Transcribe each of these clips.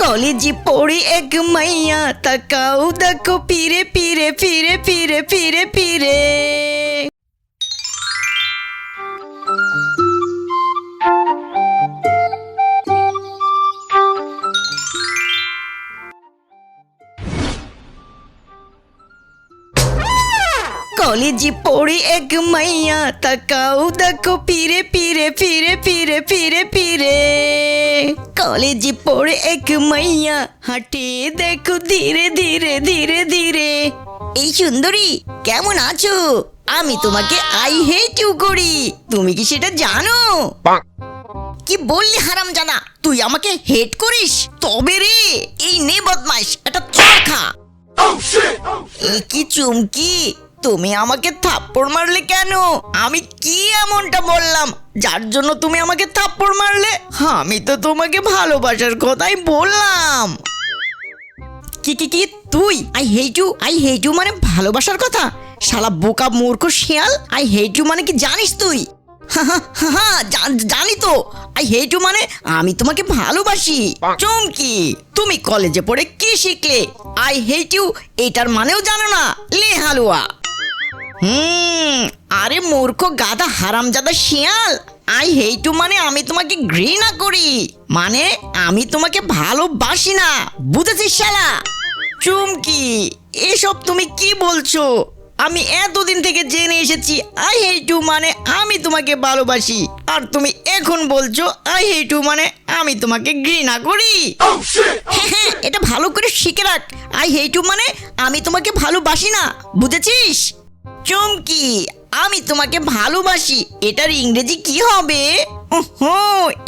কলেজে পড়ে এক মাইয়া তাকাও দেখো পিরে পিরে ফিরে ফিরে ফিরে ফিরে। কলেজে পড়ে এক মাইয়া তাকাও দেখো পিরে পিরে ফিরে ফিরে ফিরে ফিরে। কলেজে পড়ে এক মাইয়া হাঁটে দেখো ধীরে ধীরে ধীরে ধীরে। এই সুন্দরী কেমন আছো? আমি তোমাকে আই হেট ইউ করি, তুমি কি সেটা জানো? কি বললি হারামজাদা, তুই আমাকে হেট করিস? তবে রে এই নে বদমাইশ, এটা চড় খা। কি চুমকি, তুমি আমাকে থাপ্পড় মারলে কেন? আমি কি এমনটা বললাম যার জন্য তুমি আমাকে থাপ্পড় মারলে? আমি তো তোমাকে ভালোবাসার কথাই বললাম। কি কি কি তুই আই হেট ইউ মানে ভালোবাসার কথা? শালা বোকা মূর্খ শিয়াল, আই হেট ইউ মানে কি জানিস তুই? জানি তো, আই হেট ইউ মানে আমি তোমাকে ভালোবাসি। চুমকি, তুমি কলেজে পড়ে কি শিখলে? আই হেট ইউ এটার মানেও জানো না? লে হালুয়া। আরে মূর্খ গাধা হারামজাদা শিয়াল, আই হেট ইউ মানে আমি তোমাকে ঘৃণা করি, মানে আমি তোমাকে ভালোবাসি না, বুঝেছিস শালা? চুমকি, এসব তুমি কি বলছো? আমি এতদিন থেকে জেনে এসেছি আই হেট ইউ মানে আমি তোমাকে ভালোবাসি, আর তুমি এখন বলছো আই হেট ইউ মানে আমি তোমাকে ঘৃণা করি। হ্যাঁ, এটা ভালো করে শিখে রাখ, আই হেট ইউ মানে আমি তোমাকে ভালোবাসি না, বুঝেছিস? চুমকি, আমি তোমাকে ভালোবাসি এটার ইংরেজি কি হবে?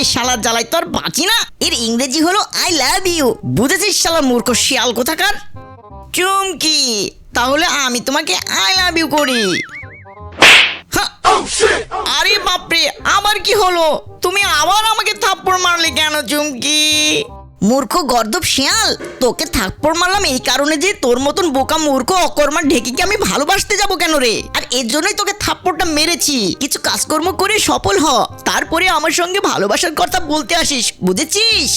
এ শালার জ্বালাই তো আর বাঁচি না, এর ইংরেজি হলো আই লাভ ইউ, বুঝেছিস শালা মূর্খ শিয়াল কোথাকার? চুমকি, তাহলে আমি তোমাকে আই লাভ ইউ করি। আরে বাপরে, আবার কি হলো? তুমি আবার আমাকে থাপ্পড় মারলে কেন চুমকি? মূর্খ গর্দভ শিয়াল, তোকে থাপ্পড় মারলাম এই কারণে যে তোর মতন বোকা মূর্খ অকর্মার ঢেকিকে আমি ভালোবাসতে যাব কেন রে? আর এর জন্যই তোকে থাপ্পড়টা মেরেছি। কিছু কাজকর্ম করে সফল হ, তারপরে আমার সঙ্গে ভালোবাসার কথা বলতে আসিস, বুঝেছিস?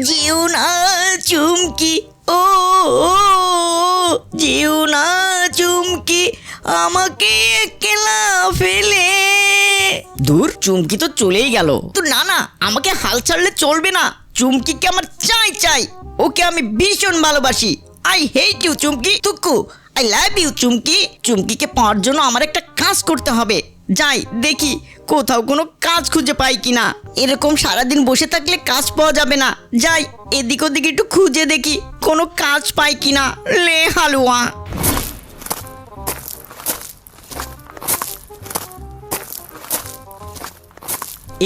যেও না চুমকি, ও যেও না চুমকি আমাকে একলা ফেলে। দূর, চুমকি তো চলেই গেল। তো না না, আমাকে হাল ছাড়লে চলবে না, চুমকিকে আমার চাই চাই, ওকে আমি ভীষণ ভালোবাসি। আই হেট ইউ চুমকি, তুকু আই লাভ ইউ চুমকি। চুমকিকে পাওয়ার জন্য আমার একটা কাজ করতে হবে, যাই দেখি কোথাও কোনো কাজ খুঁজে পাই কিনা। এরকম সারাদিন বসে থাকলে কাজ পাওয়া যাবে না, যাই এদিক ওদিক একটু খুঁজে দেখি কোনো কাজ পাই কিনা। লে হালুয়া।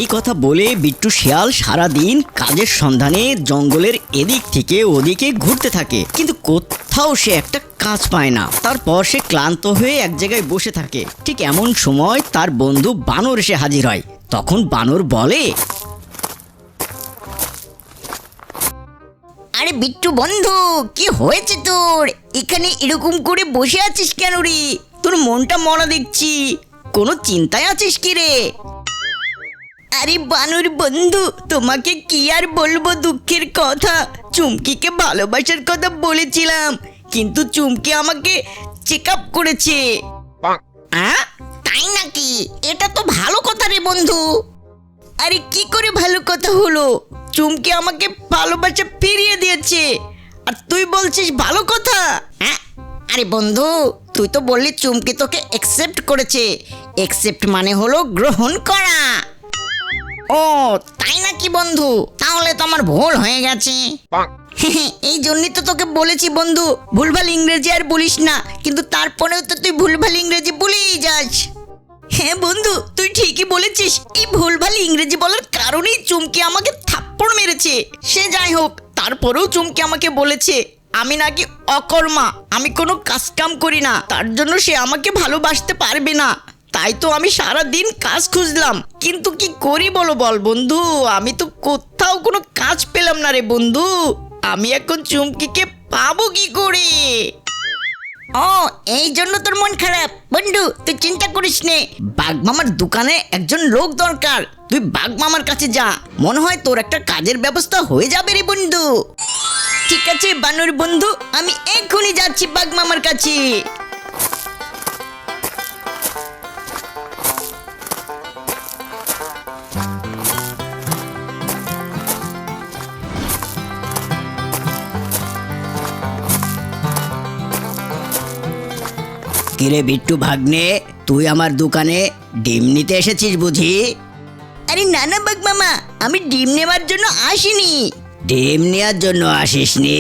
এই কথা বলে বিট্টু শিয়াল সারাদিন কাজের সন্ধানে জঙ্গলের এদিক থেকে ওদিকে ঘুরতে থাকে, কিন্তু কোথাও সে একটা কাজ পায় না। তারপর সে ক্লান্ত হয়ে এক জায়গায় বসে থাকে। ঠিক এমন সময় তার বন্ধু বানর এসে হাজির হয়। তখন বানর বলে, আরে বিট্টু বন্ধু, কি হয়েছে তোর? এখানে এরকম করে বসে আছিস কেন রে? তোর মনটা মরা দেখছি, কোনো চিন্তায় আছিস কি রে? আরে বানর বন্ধু, তোমাকে কি আর বলবো দুঃখের কথা। চুমকিকে ভালোবাসার কথা বলেছিলাম, কিন্তু চুমকি আমাকে চেক আপ করেছে। তাই নাকি? এটা তো ভালো কথা রে বন্ধু। আরে কি করে ভালো কথা হলো? চুমকি আমাকে ভালোবাসা ফিরিয়ে দিয়েছে, আর তুই বলছিস ভালো কথা? আরে বন্ধু, তুই তো বললি চুমকি তোকে অ্যাকসেপ্ট করেছে। অ্যাকসেপ্ট মানে হলো গ্রহণ করা। ও তাই নাকি বন্ধু? তাহলে তো আমার ভুল হয়ে গেছে। এই জন্যই তো তোকে বলেছি বন্ধু, ভুলভাল ইংরেজি আর বলিস না, কিন্তু তারপরেও তো তুই ভুলভাল ইংরেজি বলেই যাস। হ্যাঁ বন্ধু, তুই ঠিকই বলেছিস, এই ভুলভাল ইংরেজি বলার কারণেই চুমকি আমাকে থাপ্পড় মেরেছে। সে যাই হোক, তারপরেও চুমকি আমাকে বলেছে আমি নাকি অকর্মা, আমি কোনো কাজ কাম করি না, তার জন্য সে আমাকে ভালোবাসতে পারবে না। তাই তো আমি সারা দিন কাজ খুঁজলাম, কিন্তু কি করি বল বন্ধু, আমি তো কোথাও কোনো কাজ পেলাম না রে বন্ধু। আমি এখন চুমকিকে পাবো কি করে? ও, এই জন্য তোর মন খারাপ। বন্ধু তুই চিন্তা করিস নে, বাঘ মামার দোকানে একজন লোক দরকার। তুই বাঘ মামার কাছে যা, মনে হয় তোর একটা কাজের ব্যবস্থা হয়ে যাবে রে বন্ধু। ঠিক আছে বানর বন্ধু, আমি এক্ষুনি যাচ্ছি বাঘ মামার কাছে। কিরে বিট্টু ভাগ্নে, তুই আমার দোকানে ডিম নিতে এসেছিস বুঝি? আরে না না বাঘ মামা, আমি ডিম নেওয়ার জন্য আসিনি। ডিম নেওয়ার জন্য আসিসনি?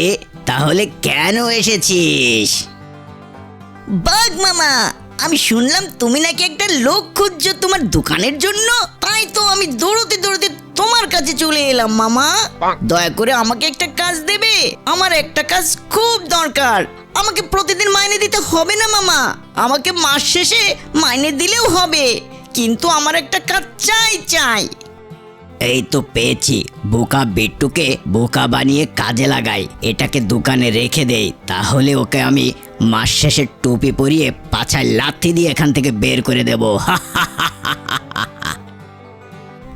তাহলে কেন এসেছিস? বাঘ মামা, আমি শুনলাম তুমি নাকি একটা লোক খুঁজছো তোমার দোকানের জন্য, তাই তো আমি দৌড়তে দৌড়তে তোমার কাছে চলে এলাম মামা। দয়া করে আমাকে একটা কাজ দেবে, আমার একটা কাজ খুব দরকার। আমাকে প্রতিদিন মাইনে দিতে হবে না মামা, আমাকে মাস শেষে মাইনে দিলেও হবে, কিন্তু আমার একটা কাজ চাই চাই। এই তো পেয়েছি, বোকা বিট্টুকে বোকা বানিয়ে কাজে লাগাই, এটাকে দোকানে রেখে দেই, তাহলে ওকে আমি মাস শেষে টুপি পরিয়ে পাছায় লাথি দিয়ে এখান থেকে বের করে দেব।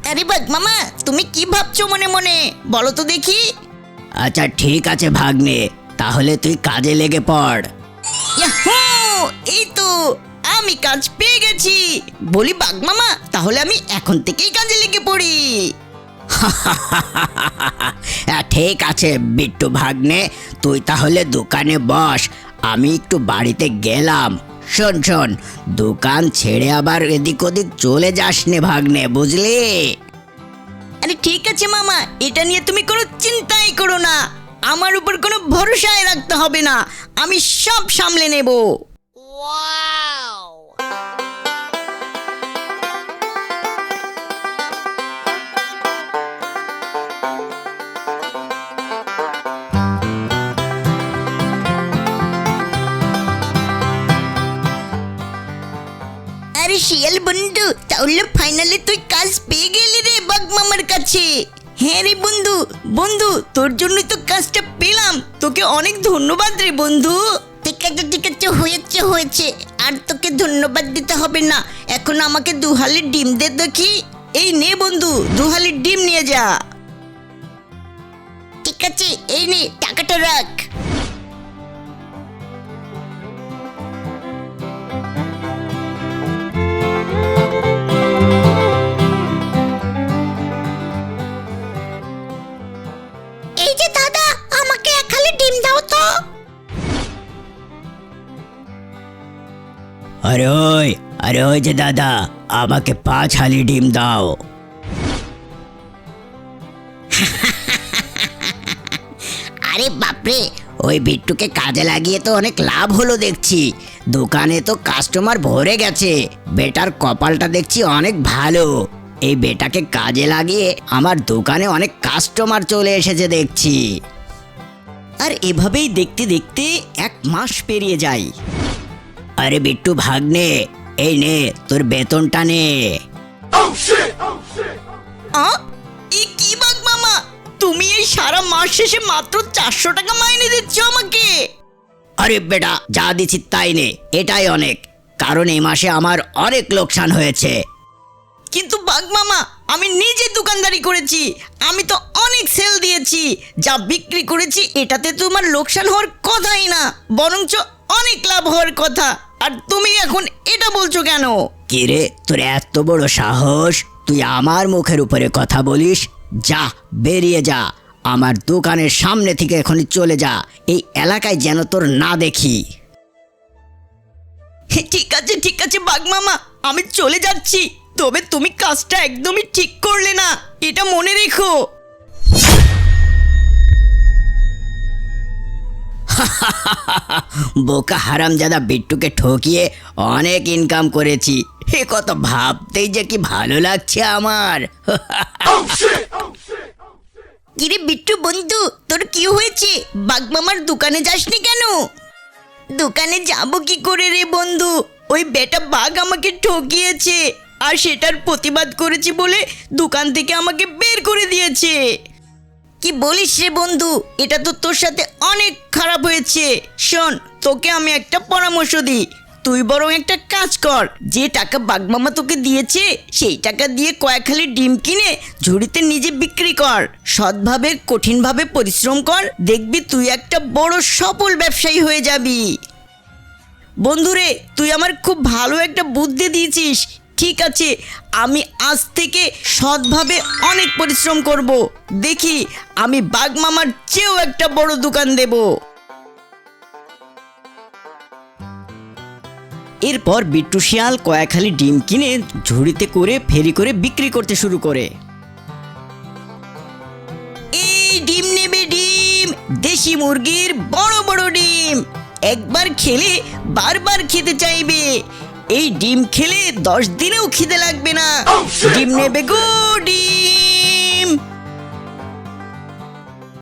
আরে বাঘ মামা, তুমি কি ভাবছো মনে মনে, বলো তো দেখি। আচ্ছা ঠিক আছে ভাগ্নে, তাহলে তুই কাজে লেগে পড়। ইয়াহু! এই তো আমি কাজ পেয়ে গেছি। বলি বাঘ মামা, তাহলে আমি এখন থেকেই কাজে লেগে পড়ি। ঠিক আছে বিট্টু ভাগ্নে, তুই তাহলে দোকানে বস, আমি একটু বাড়িতে গেলাম। শোন শোন, দোকান ছেড়ে আবার এদিক ওদিক চলে যাস নে ভাগ্নে, বুঝলি? আরে ঠিক আছে মামা, এটা নিয়ে তুমি কোনো চিন্তাই করো না, আমার উপর কোনো ভরসাই রাখতে হবে না, আমি সব সামলে নেব। আরে শিয়াল বন্ধু, তাহলে ফাইনালি তুই কাজ পেয়ে গেলি রে বাঘ মামার কাছে। হ্যাঁ রে বন্ধু, বন্ধু তোর জন্যই তো কাজটা পেলাম, তোকে অনেক ধন্যবাদ রে বন্ধু। ঠিক আছে হয়েছে হয়েছে, আর তোকে ধন্যবাদ দিতে হবে না, এখন আমাকে 2 হালি ডিম দে দেখি। এই নে বন্ধু, 2 হালি ডিম নিয়ে যা। ঠিক আছে, এই নে টাকাটা রাখ। এই যে দাদা, আমাকে 1 হালি ডিম দাও তো। আরে ওই যে দাদা, আমাকে 5 হালি ডিম দাও। আরে বাপরে, ওই বিট্টুকে কাজে লাগিয়ে তো অনেক লাভ হলো দেখছি, দোকানে তো কাস্টমার ভরে গেছে, বেটার কপালটা দেখছি অনেক ভালো। এই বেটাকে কাজে লাগিয়ে আমার দোকানে অনেক কাস্টমার চলে এসেছে দেখছি। আর এভাবেই দেখতে দেখতে 1 মাস পেরিয়ে যায়। আরে বিট্টু ভাগ্নে, এই নে তোর বেতনটা নে। এই কি বাঘ মামা, তুমি এই সারা মাস শেষে মাত্র 400 টাকা মাইনে দিচ্ছ আমাকে? আরে বেটা, যা দিচ্ছি তাই নে, এটাই অনেক, কারণ এই মাসে আমার অনেক লোকসান হয়েছে। কিন্তু বাঘ মামা, আমি নিজে দোকানদারি করেছি, আমি তো অনেক সেল দিয়েছি, যা বিক্রি করেছি এটাতে তোমার লোকসান হওয়ার কথাই না, বরঞ্চ অনেক লাভ হওয়ার কথা, আর তুমি এখন এটা বলছো কেন? কিরে, তোর এত বড় সাহস, তুই আমার মুখের উপরে কথা বলিস? যা, বেরিয়ে যা, আমার দোকানের সামনে থেকে এখনই চলে যা, এই এলাকায় যেন তোর না দেখি। ঠিক আছে বাঘ মামা, আমি চলে যাচ্ছি, তবে তুমি কাজটা একদমই ঠিক করলে না, এটা মনে রেখো। বোকা হারামজাদা বিট্টুকে ঠকিয়ে অনেক ইনকাম করেছি, এ কত ভাবতেই যে কি ভালো লাগছে আমার। কিরে বিট্টু বন্ধু, তোর কি হয়েছে? বাঘ মামার দোকানে যাসনি কেন? দোকানে যাব কি করে রে বন্ধু, ওই বেটা বাঘ আমাকে ঠকিয়েছে, আর সেটার প্রতিবাদ করেছি বলে দোকান থেকে আমাকে বের করে দিয়েছে। কি বলিস রে বন্ধু, এটা তো তোর সাথে অনেক খারাপ হয়েছে। শোন, তোকে আমি একটা পরামর্শ দিই, তুই বরং একটা কাজ কর, যে টাকা বাঘমামা তোকে দিয়েছে সেই টাকা দিয়ে কয়েকখালি ডিম কিনে ঝুড়িতে নিজে বিক্রি কর। সৎভাবে কঠিনভাবে পরিশ্রম কর, দেখবি তুই একটা বড় সফল ব্যবসায়ী হয়ে যাবি। বন্ধুরে, তুই আমার খুব ভালো একটা বুদ্ধি দিয়েছিস। ঠিক আছে, আমি আজ থেকে সৎভাবে অনেক পরিশ্রম করব। দেখি আমি বাঘমামার চেয়েও একটা বড় দোকান দেব। এরপর বিট্টু শিয়াল কয়েকখালি ডিম কিনে ঝুড়িতে করে ফেরি করে বিক্রি করতে শুরু করে। এই ডিম নেবে ডিম, দেশি মুরগির বড় বড় ডিম, একবার খেলে বারবার খেতে চাইবে। এই ডিম খেলে 10 দিনেও খিদে লাগবে না। ডিম নেবে গো ডিম।